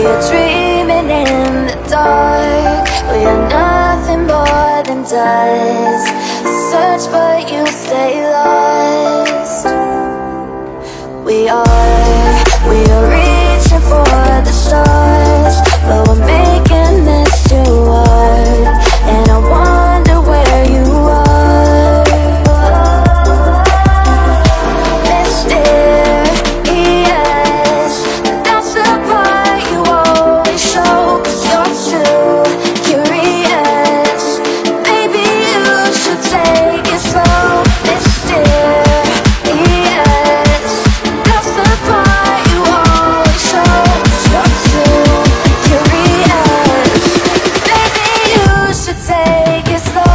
are dreaming in the dark. We are nothing more than dust. Search but you stay lost. We are reaching for the stars, but we're making this too hard. And I wonder where you are. Mysterious, that's the part you always show. 'Cause you're too curious. Maybe you should take it slow. Mysterious, that's the part you always show. 'Cause you're too curious. Maybe you should take it slow.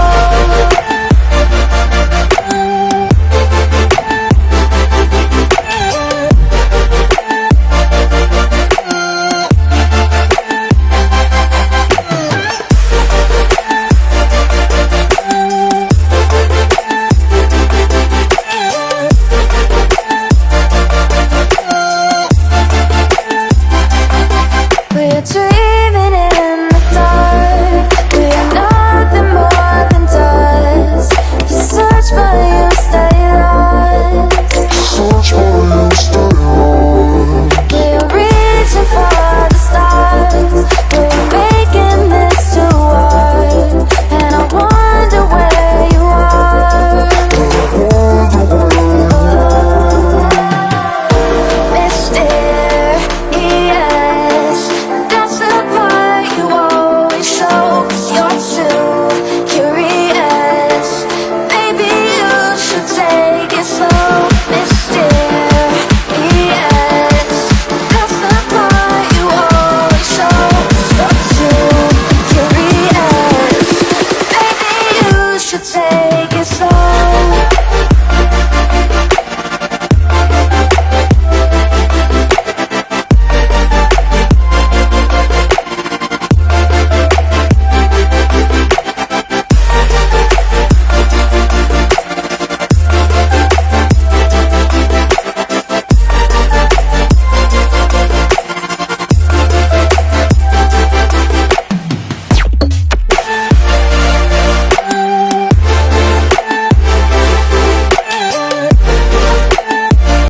We're dreaming